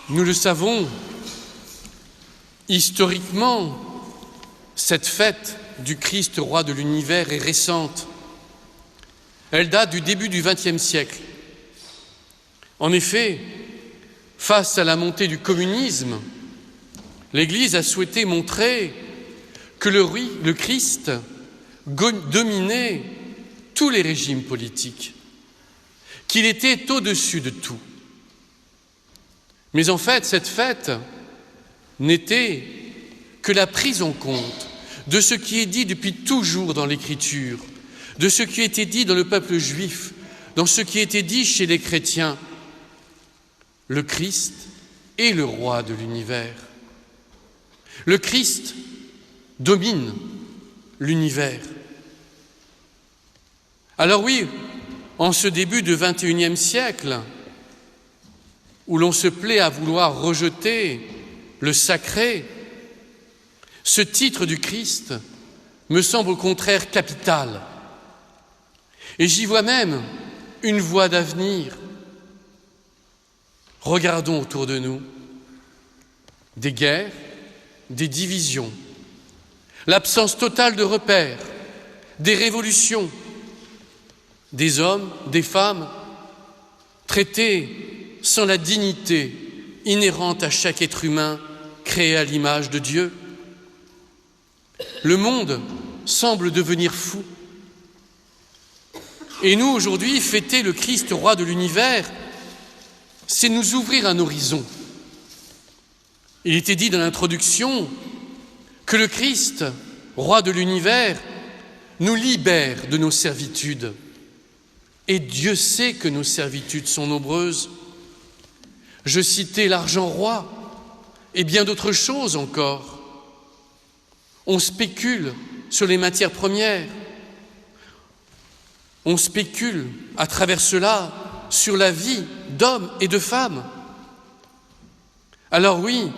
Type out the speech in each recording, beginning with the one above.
Nous le savons, historiquement, cette fête du Christ, roi de l'univers, est récente. Elle date du début du XXe siècle. En effet, face à la montée du communisme, l'Église a souhaité montrer que le Christ dominait tous les régimes politiques, qu'il était au-dessus de tout. Mais en fait, cette fête n'était que la prise en compte de ce qui est dit depuis toujours dans l'Écriture, de ce qui était dit dans le peuple juif, dans ce qui était dit chez les chrétiens. Le Christ est le roi de l'univers. Le Christ domine l'univers. Alors oui, en ce début du XXIe siècle, où l'on se plaît à vouloir rejeter le sacré, ce titre du Christ me semble au contraire capital. Et j'y vois même une voie d'avenir. Regardons autour de nous des guerres, des divisions, l'absence totale de repères, des révolutions, des hommes, des femmes traités sans la dignité inhérente à chaque être humain créé à l'image de Dieu. Le monde semble devenir fou. Et nous, aujourd'hui, fêter le Christ, roi de l'univers, c'est nous ouvrir un horizon. Il était dit dans l'introduction que le Christ, roi de l'univers, nous libère de nos servitudes. Et Dieu sait que nos servitudes sont nombreuses. Je citais l'argent roi et bien d'autres choses encore. On spécule sur les matières premières. On spécule à travers cela sur la vie d'hommes et de femmes. Alors oui,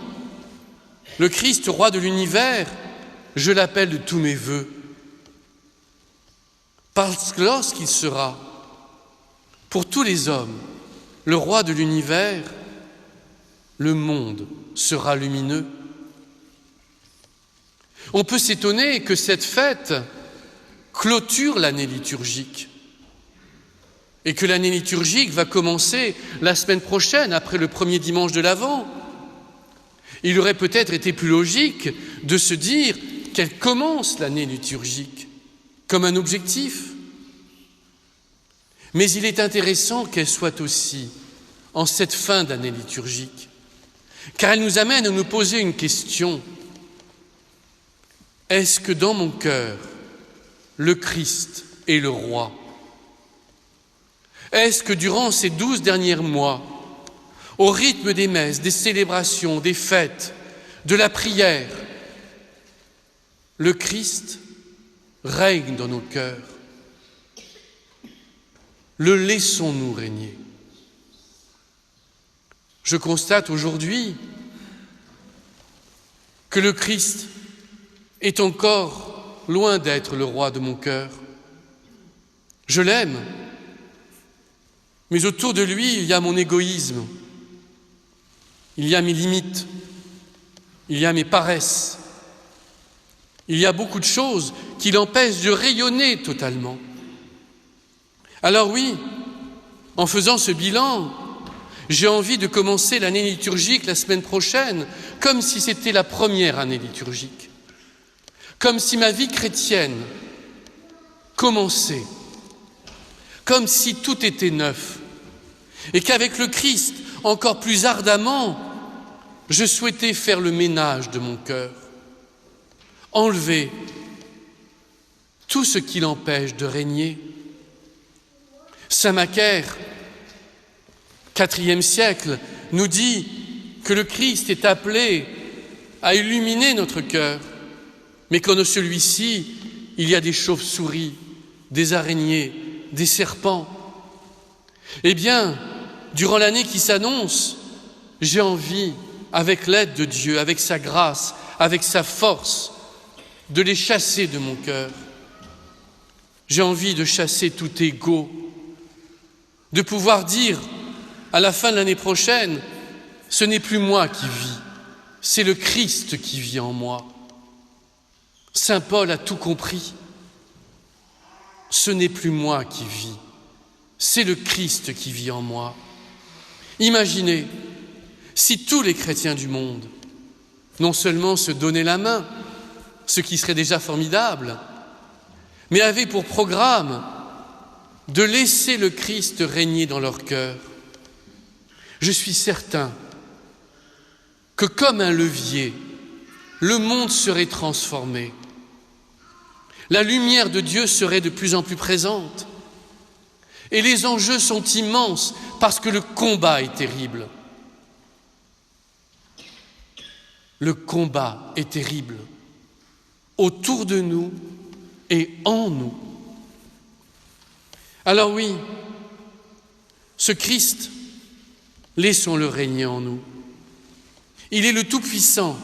le Christ, roi de l'univers, je l'appelle de tous mes vœux. Parce que lorsqu'il sera, pour tous les hommes, le roi de l'univers, le monde sera lumineux. On peut s'étonner que cette fête clôture l'année liturgique et que l'année liturgique va commencer la semaine prochaine, après le premier dimanche de l'Avent. Il aurait peut-être été plus logique de se dire qu'elle commence l'année liturgique comme un objectif. Mais il est intéressant qu'elle soit aussi en cette fin d'année liturgique, car elle nous amène à nous poser une question. Est-ce que dans mon cœur, le Christ est le roi? Est-ce que durant ces 12 derniers mois, au rythme des messes, des célébrations, des fêtes, de la prière, le Christ règne dans nos cœurs? Le laissons-nous régner? Je constate aujourd'hui que le Christ est encore loin d'être le roi de mon cœur. Je l'aime, mais autour de lui, il y a mon égoïsme, il y a mes limites, il y a mes paresses, il y a beaucoup de choses qui l'empêchent de rayonner totalement. Alors oui, en faisant ce bilan, j'ai envie de commencer l'année liturgique la semaine prochaine comme si c'était la première année liturgique, comme si ma vie chrétienne commençait, comme si tout était neuf, et qu'avec le Christ, encore plus ardemment, je souhaitais faire le ménage de mon cœur, enlever tout ce qui l'empêche de régner. Saint Macaire, IVe siècle, nous dit que le Christ est appelé à illuminer notre cœur, mais qu'en celui-ci, il y a des chauves-souris, des araignées, des serpents. Eh bien, durant l'année qui s'annonce, j'ai envie, avec l'aide de Dieu, avec sa grâce, avec sa force, de les chasser de mon cœur. J'ai envie de chasser tout égo, de pouvoir dire à la fin de l'année prochaine, ce n'est plus moi qui vis, c'est le Christ qui vit en moi. Saint Paul a tout compris. Ce n'est plus moi qui vis, c'est le Christ qui vit en moi. Imaginez si tous les chrétiens du monde non seulement se donnaient la main, ce qui serait déjà formidable, mais avaient pour programme de laisser le Christ régner dans leur cœur. Je suis certain que comme un levier, le monde serait transformé. La lumière de Dieu serait de plus en plus présente. Et les enjeux sont immenses parce que le combat est terrible. Le combat est terrible autour de nous et en nous. Alors oui, ce Christ, laissons-le régner en nous. Il est le Tout-Puissant,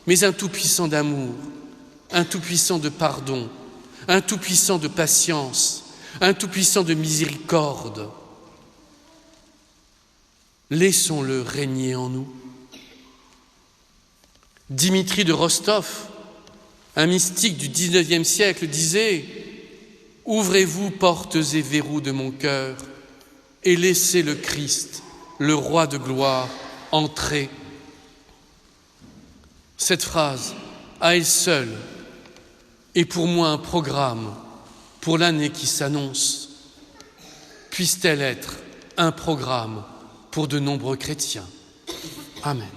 mais un Tout-Puissant d'amour, un Tout-Puissant de pardon, un Tout-Puissant de patience, un Tout-Puissant de miséricorde. Laissons-le régner en nous. Dimitri de Rostov, un mystique du XIXe siècle, disait « Ouvrez-vous portes et verrous de mon cœur et laissez le Christ, le roi de gloire, entrer. » Cette phrase, à elle seule, est pour moi un programme pour l'année qui s'annonce. Puisse-t-elle être un programme pour de nombreux chrétiens. Amen.